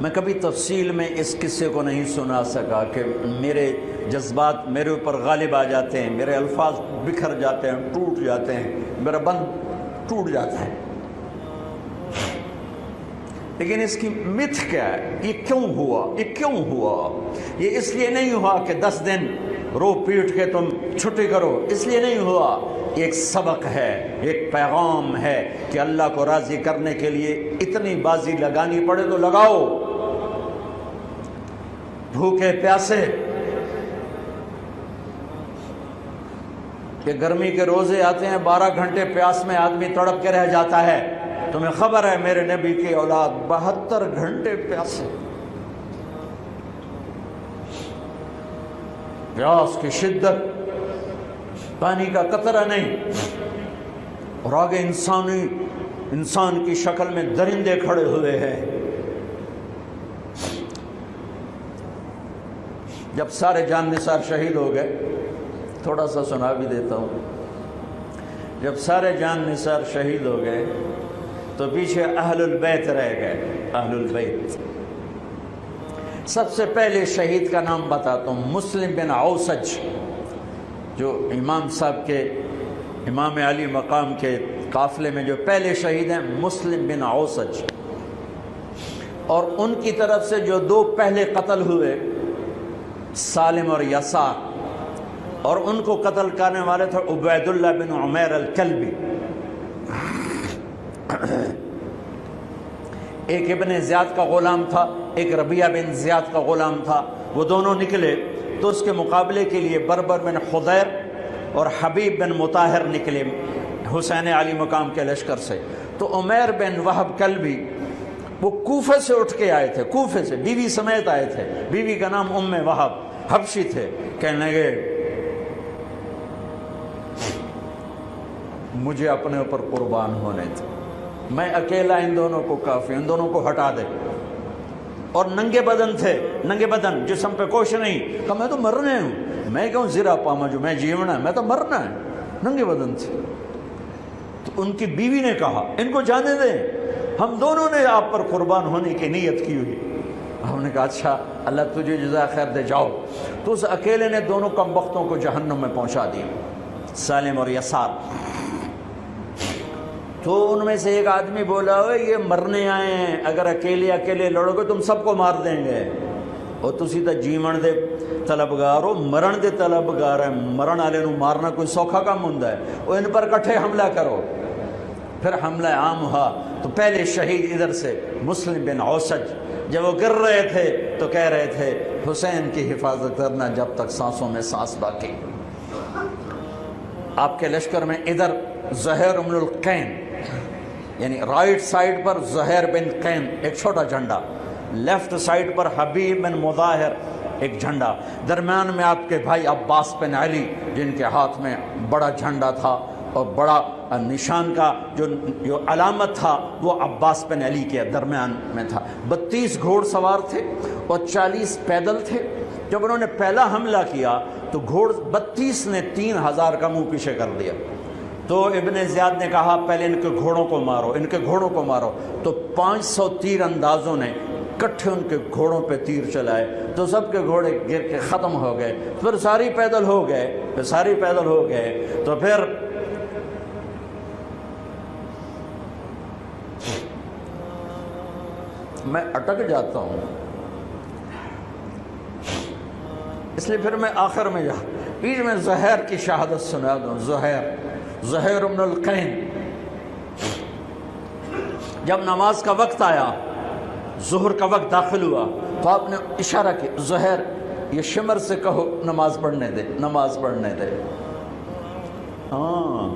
میں کبھی تفصیل میں اس قصے کو نہیں سنا سکا کہ میرے جذبات میرے اوپر غالب آ جاتے ہیں، میرے الفاظ بکھر جاتے ہیں، ٹوٹ جاتے ہیں، میرا بند ٹوٹ جاتا ہے۔ لیکن اس کی متھ کیا ہے؟ یہ کیوں ہوا؟ یہ کیوں ہوا؟ یہ اس لیے نہیں ہوا کہ 10 دن رو پیٹ کے تم چھٹی کرو، اس لیے نہیں ہوا۔ ایک سبق ہے، ایک پیغام ہے کہ اللہ کو راضی کرنے کے لیے اتنی بازی لگانی پڑے تو لگاؤ۔ بھوکے پیاسے، کہ گرمی کے روزے آتے ہیں 12 گھنٹے پیاس میں آدمی تڑپ کے رہ جاتا ہے۔ تمہیں خبر ہے میرے نبی کی اولاد 72 گھنٹے پیاسے، پیاس کی شدت، پانی کا قطرہ نہیں، اور آگے انسان کی شکل میں درندے کھڑے ہوئے ہیں۔ جب سارے جان نثار شہید ہو گئے، تھوڑا سا سنا بھی دیتا ہوں، جب سارے جان نثار شہید ہو گئے تو پیچھے اہل البیت رہ گئے۔ اہل البیت، سب سے پہلے شہید کا نام بتاتا ہوں، مسلم بن اوسج، جو امام صاحب کے، امام علی مقام کے قافلے میں جو پہلے شہید ہیں، مسلم بن اوسج۔ اور ان کی طرف سے جو 2 پہلے قتل ہوئے، سالم اور یسار، اور ان کو قتل کرنے والے تھے عبید اللہ بن عمیر الکلبی۔ ایک ابن زیاد کا غلام تھا، ایک ربیعہ بن زیاد کا غلام تھا۔ وہ دونوں نکلے تو اس کے مقابلے کے لیے بربر بن خضیر اور حبیب بن مطاہر نکلے حسین علی مقام کے لشکر سے۔ تو عمیر بن وہب کلبی وہ کوفے سے اٹھ کے آئے تھے، کوفے سے بیوی سمیت آئے تھے، بیوی کا نام ام وہب، حبشی تھے۔ کہنے لگے مجھے اپنے اوپر قربان ہونے تھے، میں اکیلا ان دونوں کو کافی، ان دونوں کو ہٹا دے۔ اور ننگے بدن تھے، ننگے بدن، جسم پہ کچھ نہیں۔ کہا میں تو مرنے ہوں، میں کیوں زیرہ پاما جو میں جیونا ہے، میں تو مرنا ہے۔ ننگے بدن تھے۔ تو ان کی بیوی نے کہا ان کو جانے دیں، ہم دونوں نے آپ پر قربان ہونے کی نیت کی ہوئی۔ ہم نے کہا اچھا اللہ تجھے جزا خیر دے، جاؤ۔ تو اس اکیلے نے دونوں کمبختوں کو جہنم میں پہنچا دیا، سالم اور یسار۔ تو ان میں سے ایک آدمی بولا ہوئے یہ مرنے آئے ہیں، اگر اکیلے لڑو گے تم سب کو مار دیں گے، اور تسی تو جیون دے طلبگار ہو، مرن دے طلبگار ہیں۔ مرن والے نو مارنا کوئی سوکھا کام ہوندا ہے؟ وہ ان پر کٹھے حملہ کرو۔ پھر حملہ عام ہوا تو پہلے شہید ادھر سے مسلم بن اوسج، جب وہ گر رہے تھے تو کہہ رہے تھے حسین کی حفاظت کرنا جب تک سانسوں میں سانس باقی۔ آپ کے لشکر میں ادھر زہیر بن القین، یعنی رائٹ سائڈ پر زہیر بن قین ایک چھوٹا جھنڈا، لیفٹ سائڈ پر حبیب بن مظاہر ایک جھنڈا، درمیان میں آپ کے بھائی عباس بن علی جن کے ہاتھ میں بڑا جھنڈا تھا، اور بڑا نشان کا جو علامت تھا وہ عباس بن علی کے درمیان میں تھا۔ 32 گھوڑ سوار تھے اور 40 پیدل تھے۔ جب انہوں نے پہلا حملہ کیا تو 32 نے 3000 کا منہ پیچھے کر دیا۔ تو ابن زیاد نے کہا پہلے ان کے گھوڑوں کو مارو، ان کے گھوڑوں کو مارو۔ تو 500 تیر اندازوں نے کٹھے ان کے گھوڑوں پہ تیر چلائے تو سب کے گھوڑے گر کے ختم ہو گئے۔ پھر ساری پیدل ہو گئے، تو پھر میں اٹک جاتا ہوں، اس لیے پھر میں آخر میں بیچ میں زہیر کی شہادت سنا دوں۔ زہیر بن القین، جب نماز کا وقت آیا، ظہر کا وقت داخل ہوا، تو آپ نے اشارہ کیا زہیر یہ شمر سے کہو نماز پڑھنے دے۔ ہاں،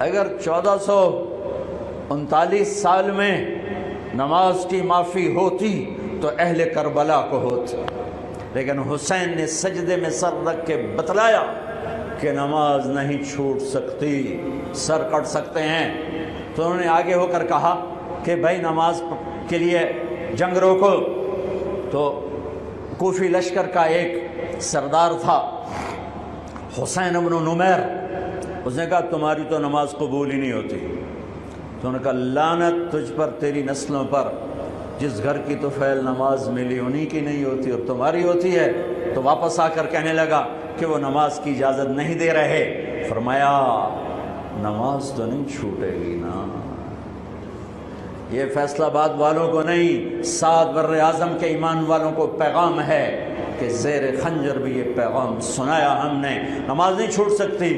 اگر 1439 سال میں نماز کی معافی ہوتی تو اہل کربلا کو ہوتی، لیکن حسین نے سجدے میں سر رکھ کے بتلایا کہ نماز نہیں چھوٹ سکتی، سر کٹ سکتے ہیں۔ تو انہوں نے آگے ہو کر کہا کہ بھائی نماز کے لیے جنگ روکو۔ تو کوفی لشکر کا ایک سردار تھا حسین بن نمیر، اس نے کہا تمہاری تو نماز قبول ہی نہیں ہوتی۔ تو انہوں نے کہا لعنت تجھ پر، تیری نسلوں پر، جس گھر کی تو فعل نماز ملی انہی کی نہیں ہوتی اور تمہاری ہوتی ہے. تو واپس آ کر کہنے لگا کہ وہ نماز کی اجازت نہیں دے رہے. فرمایا نماز تو نہیں چھوٹے گی نا. یہ فیصل آباد والوں کو نہیں، 7 بر اعظم کے ایمان والوں کو پیغام ہے کہ زیر خنجر بھی یہ پیغام سنایا ہم نے. نماز نہیں چھوٹ سکتی،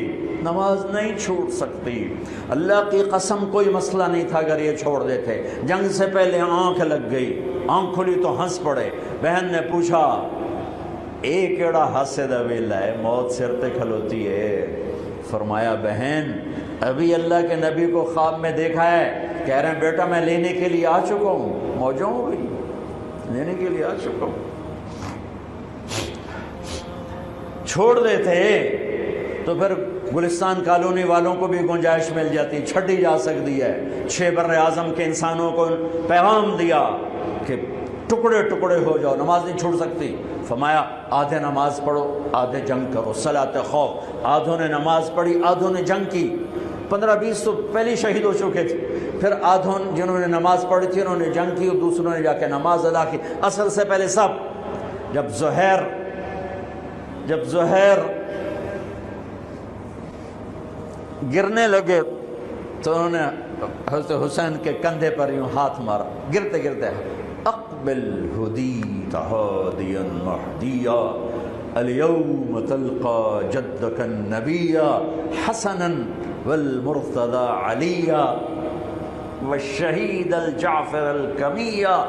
نماز نہیں چھوٹ سکتی. اللہ کی قسم کوئی مسئلہ نہیں تھا اگر یہ چھوڑ دیتے. جنگ سے پہلے آنکھ لگ گئی، آنکھ کھلی تو ہنس پڑے. بہن نے پوچھا ایک ایڑا ہاسے دا ویلا ہے، موت سر تے کھلوتی ہے. فرمایا بہن ابھی اللہ کے نبی کو خواب میں دیکھا ہے، کہہ رہے ہیں بیٹا میں لینے کے لیے آ چکا ہوں. موجوں ہو گئی، لینے کے لیے آ چکا ہوں. چھوڑ دیتے تو پھر گلستان کالونی والوں کو بھی گنجائش مل جاتی، چھٹی جا سکتی ہے. 6 بر اعظم کے انسانوں کو پیغام دیا کہ ٹکڑے ٹکڑے ہو جاؤ، نماز نہیں چھوڑ سکتی. فرمایا آدھے نماز پڑھو آدھے جنگ کرو، صلاۃ خوف. آدھوں نے نماز پڑھی آدھوں نے جنگ کی. 15-20 تو پہلے شہید ہو چکے تھے. پھر آدھوں جنہوں نے نماز پڑھی تھی انہوں نے جنگ کی اور دوسروں نے جا کے نماز ادا کی. عصر سے پہلے سب. جب زہیر گرنے لگے تو انہوں نے حضرت حسین کے کندھے پر یوں ہاتھ مارا. گرتے گرتے اقبل ہدیت ہادیا مہدیا اليوم تلقى جدك النبي حسنا والمرتضى عليا والشهيد الجعفر الكمية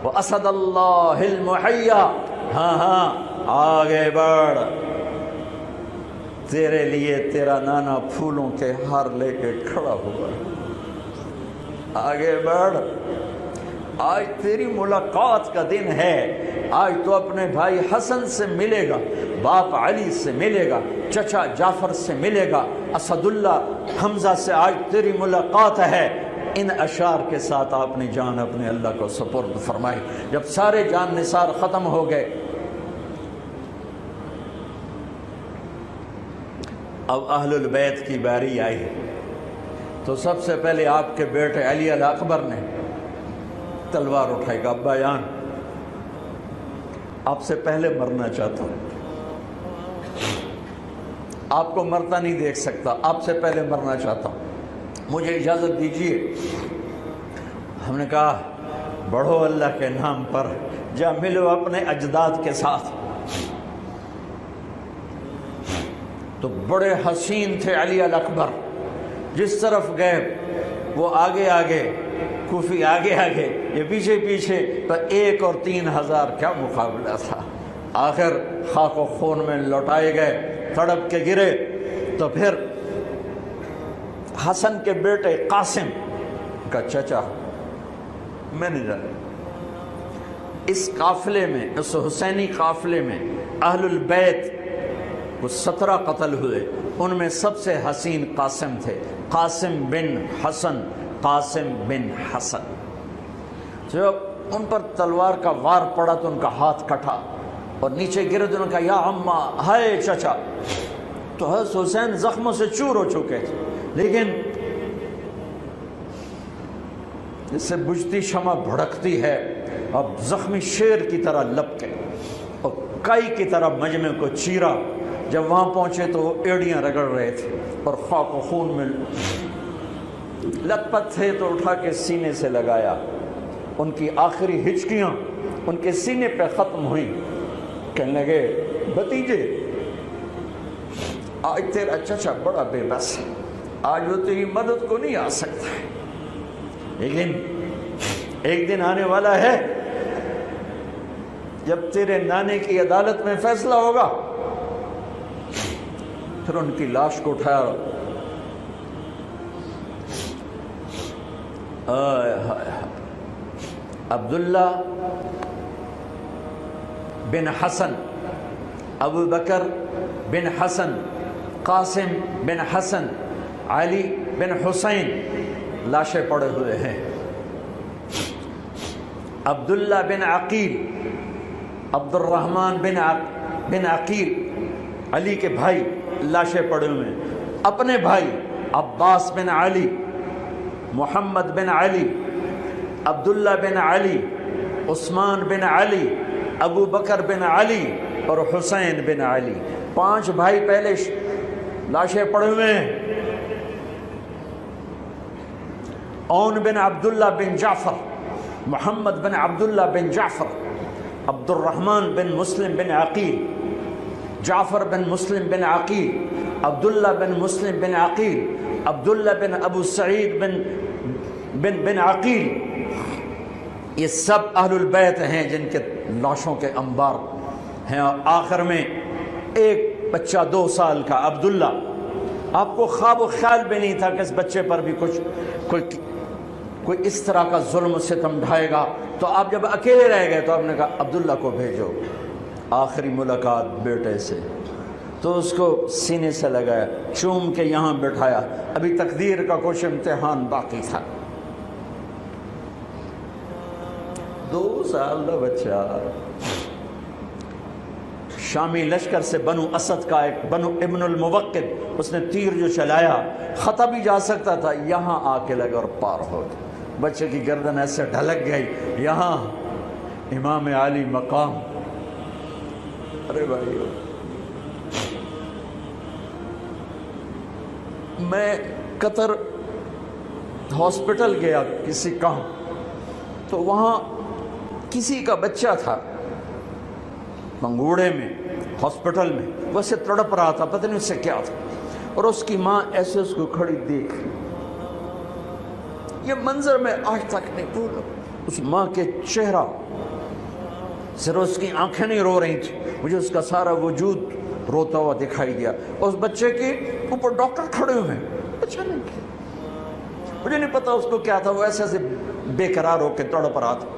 وأسد الله المحيا. ہاں آگے بڑھ، تیرے لیے تیرا نانا پھولوں کے ہار لے کے کھڑا ہوا. آگے بڑھ، آج تیری ملاقات کا دن ہے. آج تو اپنے بھائی حسن سے ملے گا، باپ علی سے ملے گا، چچا جعفر سے ملے گا، اسد اللہ حمزہ سے آج تیری ملاقات ہے. ان اشعار کے ساتھ آپ نے جان اپنے اللہ کو سپرد فرمائی. جب سارے جان نثار ختم ہو گئے اب اہل البیت کی باری آئی تو سب سے پہلے آپ کے بیٹے علی الاکبر نے تلوار اٹھائی. گا ابا جان آپ سے پہلے مرنا چاہتا ہوں، آپ کو مرتا نہیں دیکھ سکتا، آپ سے پہلے مرنا چاہتا ہوں، مجھے اجازت دیجیے. ہم نے کہا بڑھو اللہ کے نام پر، جا ملو اپنے اجداد کے ساتھ. تو بڑے حسین تھے علی الاکبر. جس طرف گئے وہ آگے آگے، کوفی آگے آگے، یہ پیچھے پیچھے. تو 1 اور 3,000 کیا مقابلہ تھا. آخر خاک و خون میں لوٹائے گئے، تڑپ کے گرے. تو پھر حسن کے بیٹے قاسم کا چچا میں نہیں جانا، اس قافلے میں، اس حسینی قافلے میں اہل البیت وہ 17 قتل ہوئے. ان میں سب سے حسین قاسم تھے، قاسم بن حسن. قاسم بن حسن جب ان پر تلوار کا وار پڑا تو ان کا ہاتھ کٹا اور نیچے گرے تو انہوں نے کہا یا اماں، ہائے چچا. تو حضرت حسین زخموں سے چور ہو چکے تھے، لیکن اس سے بجھتی شمع بھڑکتی ہے. اب زخمی شیر کی طرح لپکے اور کائی کی طرح مجمع کو چیرا. جب وہاں پہنچے تو وہ ایڑیاں رگڑ رہے تھے اور خاک و خون میں لت پت تھے. تو اٹھا کے سینے سے لگایا. ان کی آخری ہچکیاں ان کے سینے پہ ختم ہوئیں. کہنے لگے بھتیجے آج تیرا چچا بڑا بے بس ہے، آج وہ تیری مدد کو نہیں آ سکتا ہے، لیکن ایک دن آنے والا ہے جب تیرے نانے کی عدالت میں فیصلہ ہوگا. پھر ان کی لاش کو اٹھایا. عبداللہ بن حسن، ابو بکر بن حسن، قاسم بن حسن، علی بن حسین لاشیں پڑے ہوئے ہیں. عبداللہ بن عقیل، عبد الرحمن بن عقیل علی کے بھائی لاشیں پڑے ہوئے ہیں. اپنے بھائی عباس بن علی، محمد بن علی، عبداللہ بن علی، عثمان بن علی، ابو بکر بن علی اور حسین بن علی، 5 بھائی پہلے لاشیں پڑے ہوئے ہیں۔ اون بن عبداللہ بن جعفر، محمد بن عبداللہ بن جعفر، عبد الرحمن بن مسلم بن عقیل، جعفر بن مسلم بن عقیل، عبداللہ بن مسلم بن عقیل، عبداللہ بن ابو سعید بن عقیل، یہ سب اہل البیت ہیں جن کے لاشوں کے انبار ہیں۔ اور آخر میں ایک بچہ 2 سال کا عبداللہ، آپ کو خواب و خیال بھی نہیں تھا کہ اس بچے پر بھی کوئی اس طرح کا ظلم و ستم ڈھائے گا، تو آپ جب اکیلے رہ گئے تو آپ نے کہا عبداللہ کو بھیجو۔ آخری ملاقات بیٹے سے، تو اس کو سینے سے لگایا، چوم کے یہاں بٹھایا، ابھی تقدیر کا کچھ امتحان باقی تھا۔ 2 سال کا بچہ، شامی لشکر سے بنو اسد کا ایک بنو ابن الموقد، اس نے تیر جو چلایا، خطا بھی جا سکتا تھا، یہاں آ کے لگا اور پار ہو گیا۔ بچے کی گردن ایسے ڈھلک گئی، یہاں امام علی مقام۔ ارے بھائیو، میں قطر ہاسپٹل گیا کسی کام، تو وہاں کسی کا بچہ تھا منگوڑے میں، ہاسپٹل میں، وہ سے تڑپ رہا تھا، پتہ نہیں اس سے کیا تھا، اور اس کی ماں ایسے اس کو کھڑی دیکھ۔ یہ منظر میں آج تک نہیں بھولا، اس ماں کے چہرہ، صرف اس کی آنکھیں نہیں رو رہی تھی، مجھے اس کا سارا وجود روتا ہوا دکھائی دیا۔ اس بچے کے اوپر ڈاکٹر کھڑے ہوئے ہیں، بچہ نہیں کیا، مجھے نہیں پتا اس کو کیا تھا، وہ ایسے بے قرار ہو کے تڑپ رہا تھا۔